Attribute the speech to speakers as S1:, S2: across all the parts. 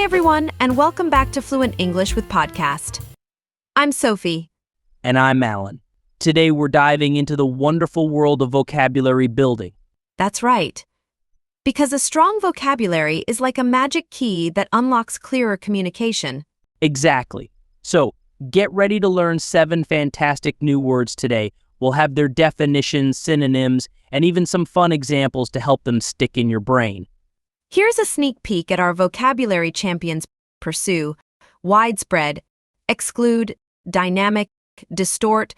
S1: Hi, everyone, and welcome back to Fluent English with Podcast. I'm Sophie.
S2: And I'm Alan. Today we're diving into the wonderful world of vocabulary building.
S1: That's right. Because a strong vocabulary is like a magic key that unlocks clearer communication.
S2: Exactly. So, get ready to learn 7 fantastic new words today. We'll have their definitions, synonyms, and even some fun examples to help them stick in your brain.
S1: Here's a sneak peek at our vocabulary champions: pursue, widespread, exclude, dynamic, distort,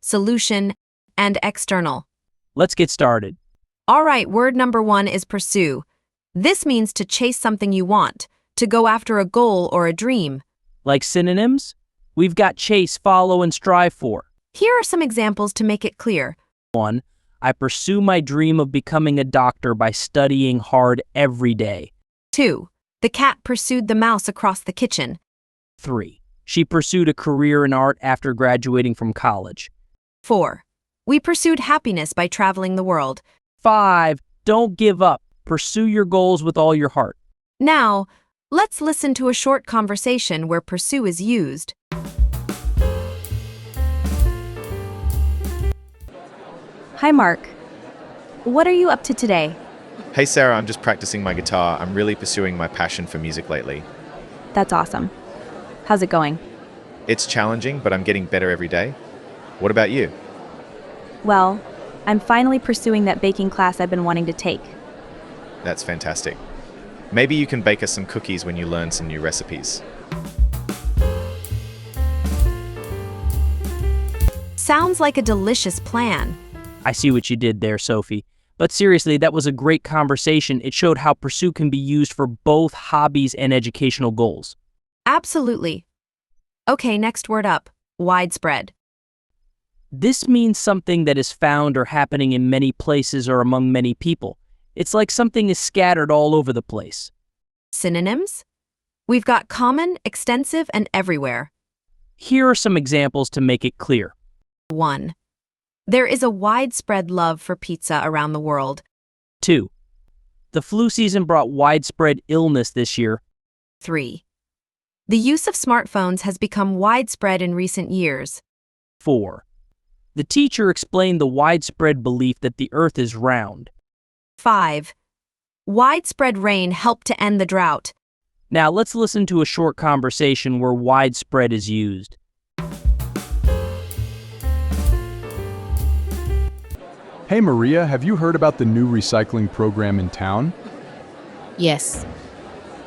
S1: solution, and external.
S2: Let's get started.
S1: All right, word number 1 is pursue. This means to chase something you want, to go after a goal or a dream.
S2: Like synonyms, we've got chase, follow, and strive for.
S1: Here are some examples to make it clear.
S2: 1. I pursue my dream of becoming a doctor by studying hard every day.
S1: 2. The cat pursued the mouse across the kitchen.
S2: 3. She pursued a career in art after graduating from college.
S1: 4. We pursued happiness by traveling the world.
S2: 5. Don't give up. Pursue your goals with all your heart.
S1: Now, let's listen to a short conversation where pursue is used.
S3: Hi, Mark. What are you up to today?
S4: Hey Sarah, I'm just practicing my guitar. I'm really pursuing my passion for music lately.
S3: That's awesome. How's it going?
S4: It's challenging, but I'm getting better every day. What about you?
S3: Well, I'm finally pursuing that baking class I've been wanting to take.
S4: That's fantastic. Maybe you can bake us some cookies when you learn some new recipes.
S1: Sounds like a delicious plan.
S2: I see what you did there, Sophie. But seriously, that was a great conversation. It showed how pursue can be used for both hobbies and educational goals.
S1: Absolutely. Okay, next word up. Widespread.
S2: This means something that is found or happening in many places or among many people. It's like something is scattered all over the place.
S1: Synonyms? We've got common, extensive, and everywhere.
S2: Here are some examples to make it clear.
S1: 1. There is a widespread love for pizza around the world.
S2: 2. The flu season brought widespread illness this year.
S1: 3. The use of smartphones has become widespread in recent years.
S2: 4. The teacher explained the widespread belief that the earth is round.
S1: 5. Widespread rain helped to end the drought.
S2: Now let's listen to a short conversation where widespread is used.
S5: Hey Maria, have you heard about the new recycling program in town?
S6: Yes.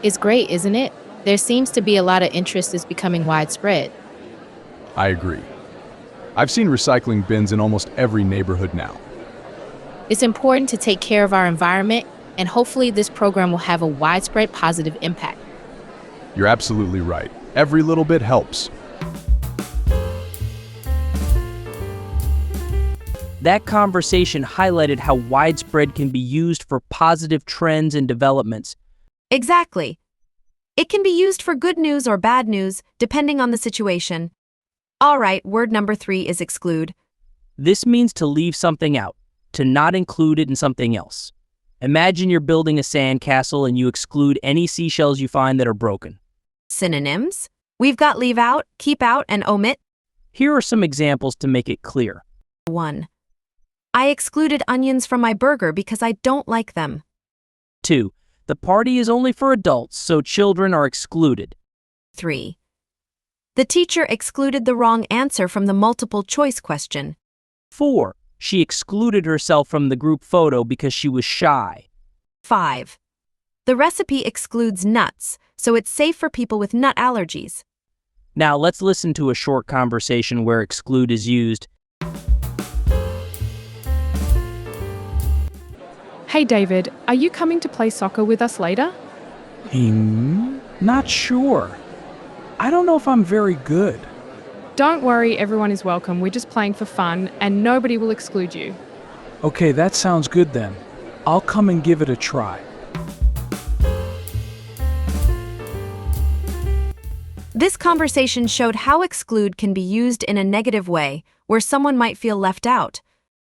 S6: It's great, isn't it? There seems to be a lot of interest is becoming widespread.
S5: I agree. I've seen recycling bins in almost every neighborhood now.
S6: It's important to take care of our environment, and hopefully this program will have a widespread positive impact.
S5: You're absolutely right. Every little bit helps.
S2: That conversation highlighted how widespread can be used for positive trends and developments.
S1: Exactly. It can be used for good news or bad news, depending on the situation. All right, word number 3 is exclude.
S2: This means to leave something out, to not include it in something else. Imagine you're building a sandcastle and you exclude any seashells you find that are broken.
S1: Synonyms? We've got leave out, keep out, and omit.
S2: Here are some examples to make it clear.
S1: 1. I excluded onions from my burger because I don't like them.
S2: 2. The party is only for adults, so children are excluded.
S1: 3. The teacher excluded the wrong answer from the multiple choice question.
S2: 4. She excluded herself from the group photo because she was shy.
S1: 5. The recipe excludes nuts, so it's safe for people with nut allergies.
S2: Now let's listen to a short conversation where exclude is used.
S7: Hey David, are you coming to play soccer with us later?
S8: Not sure. I don't know if I'm very good.
S7: Don't worry, everyone is welcome. We're just playing for fun and nobody will exclude you.
S8: Okay, that sounds good then. I'll come and give it a try.
S1: This conversation showed how exclude can be used in a negative way, where someone might feel left out.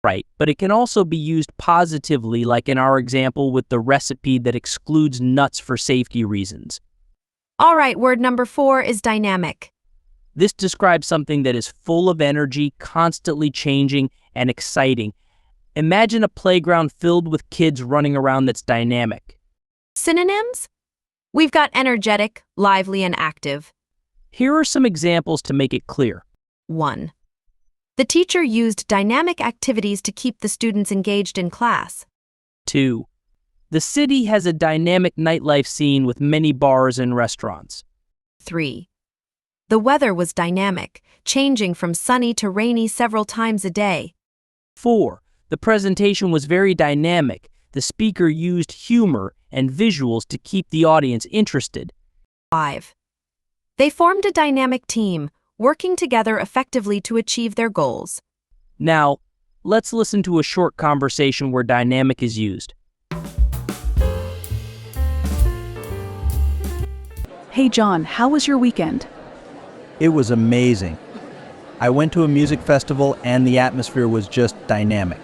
S2: Right, but it can also be used positively, like in our example with the recipe that excludes nuts for safety reasons.
S1: All right, word number 4 is dynamic.
S2: This describes something that is full of energy, constantly changing, and exciting. Imagine a playground filled with kids running around that's dynamic.
S1: Synonyms? We've got energetic, lively, and active.
S2: Here are some examples to make it clear.
S1: 1. The teacher used dynamic activities to keep the students engaged in class.
S2: 2. The city has a dynamic nightlife scene with many bars and restaurants.
S1: 3. The weather was dynamic, changing from sunny to rainy several times a day.
S2: 4. The presentation was very dynamic. The speaker used humor and visuals to keep the audience interested.
S1: 5. They formed a dynamic team, working together effectively to achieve their goals.
S2: Now, let's listen to a short conversation where dynamic is used.
S9: Hey John, how was your weekend?
S10: It was amazing. I went to a music festival and the atmosphere was just dynamic.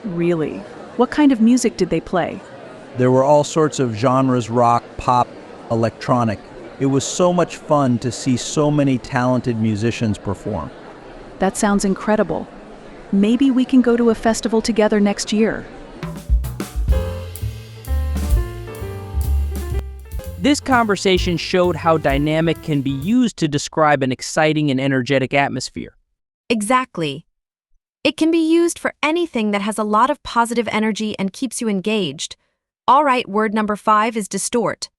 S9: Really? What kind of music did they play?
S10: There were all sorts of genres: rock, pop, electronic. It was so much fun to see so many talented musicians perform.
S9: That sounds incredible. Maybe we can go to a festival together next year.
S2: This conversation showed how dynamic can be used to describe an exciting and energetic atmosphere.
S1: Exactly. It can be used for anything that has a lot of positive energy and keeps you engaged. All right, word number 5 is distort.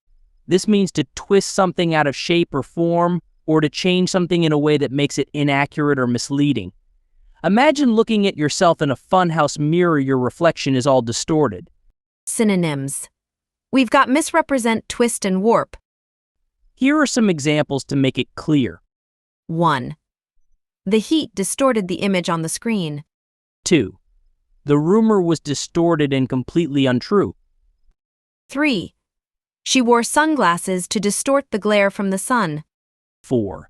S2: This means to twist something out of shape or form, or to change something in a way that makes it inaccurate or misleading. Imagine looking at yourself in a funhouse mirror. Your reflection is all distorted.
S1: Synonyms. We've got misrepresent, twist, and warp.
S2: Here are some examples to make it clear.
S1: 1. The heat distorted the image on the screen.
S2: 2. The rumor was distorted and completely untrue.
S1: 3. She wore sunglasses to distort the glare from the sun.
S2: 4.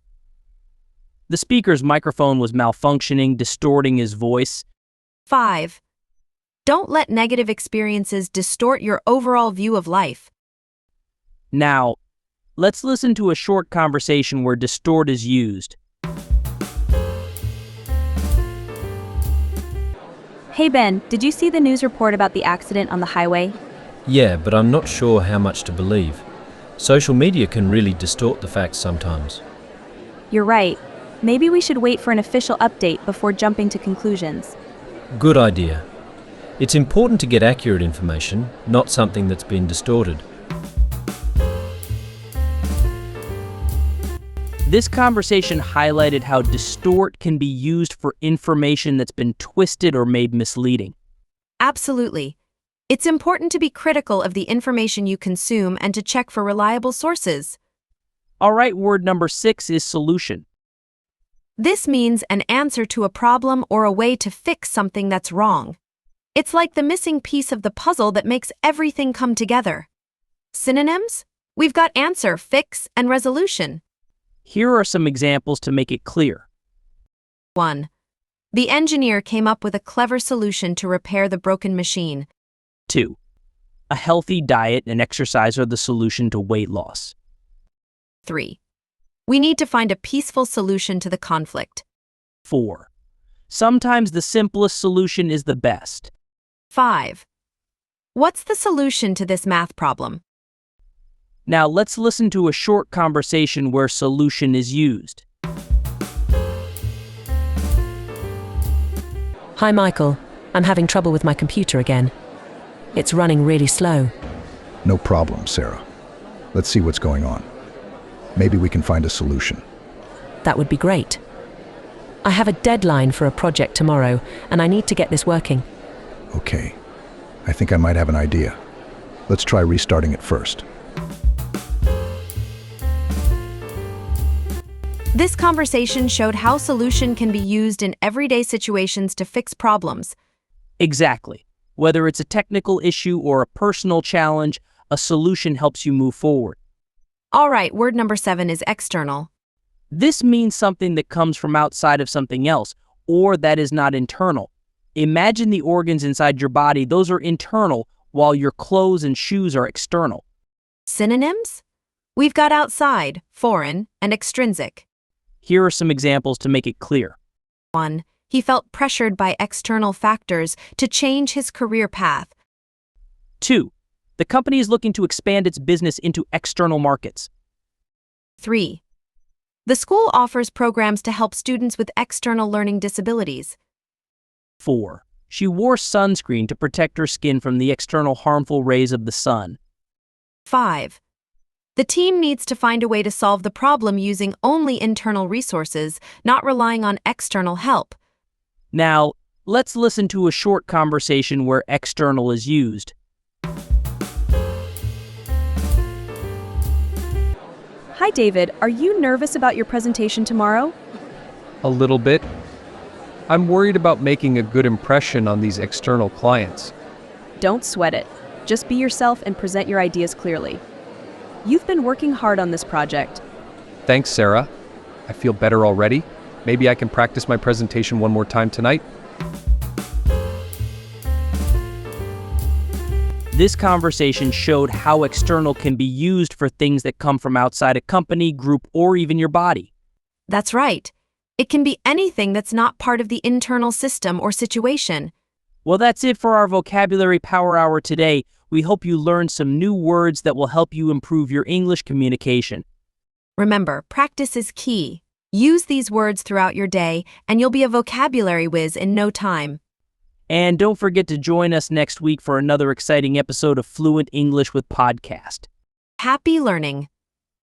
S2: The speaker's microphone was malfunctioning, distorting his voice.
S1: 5. Don't let negative experiences distort your overall view of life.
S2: Now, let's listen to a short conversation where distort is used.
S3: Hey Ben, did you see the news report about the accident on the highway?
S11: Yeah, but I'm not sure how much to believe. Social media can really distort the facts sometimes.
S3: You're right. Maybe we should wait for an official update before jumping to conclusions.
S11: Good idea. It's important to get accurate information, not something that's been distorted.
S2: This conversation highlighted how distort can be used for information that's been twisted or made misleading.
S1: Absolutely. It's important to be critical of the information you consume and to check for reliable sources.
S2: All right, word number 6 is solution.
S1: This means an answer to a problem or a way to fix something that's wrong. It's like the missing piece of the puzzle that makes everything come together. Synonyms? We've got answer, fix, and resolution.
S2: Here are some examples to make it clear.
S1: 1. The engineer came up with a clever solution to repair the broken machine.
S2: 2. A healthy diet and exercise are the solution to weight loss.
S1: 3. We need to find a peaceful solution to the conflict.
S2: 4. Sometimes the simplest solution is the best.
S1: 5. What's the solution to this math problem?
S2: Now let's listen to a short conversation where solution is used.
S12: Hi Michael, I'm having trouble with my computer again. It's running really slow.
S5: No problem, Sarah. Let's see what's going on. Maybe we can find a solution.
S12: That would be great. I have a deadline for a project tomorrow, and I need to get this working.
S5: Okay. I think I might have an idea. Let's try restarting it first.
S1: This conversation showed how solution can be used in everyday situations to fix problems.
S2: Exactly. Whether it's a technical issue or a personal challenge, a solution helps you move forward.
S1: All right, word number 7 is external.
S2: This means something that comes from outside of something else, or that is not internal. Imagine the organs inside your body. Those are internal, while your clothes and shoes are external.
S1: Synonyms? We've got outside, foreign, and extrinsic.
S2: Here are some examples to make it clear.
S1: 1. He felt pressured by external factors to change his career path.
S2: 2. The company is looking to expand its business into external markets.
S1: 3. The school offers programs to help students with external learning disabilities.
S2: 4. She wore sunscreen to protect her skin from the external harmful rays of the sun.
S1: 5. The team needs to find a way to solve the problem using only internal resources, not relying on external help.
S2: Now, let's listen to a short conversation where external is used.
S3: Hi, David. Are you nervous about your presentation tomorrow?
S13: A little bit. I'm worried about making a good impression on these external clients.
S3: Don't sweat it. Just be yourself and present your ideas clearly. You've been working hard on this project.
S13: Thanks, Sarah. I feel better already. Maybe I can practice my presentation one more time tonight.
S2: This conversation showed how external can be used for things that come from outside a company, group, or even your body.
S1: That's right. It can be anything that's not part of the internal system or situation.
S2: Well, that's it for our Vocabulary Power Hour today. We hope you learned some new words that will help you improve your English communication.
S1: Remember, practice is key. Use these words throughout your day, and you'll be a vocabulary whiz in no time.
S2: And don't forget to join us next week for another exciting episode of Fluent English with Podcast.
S1: Happy learning!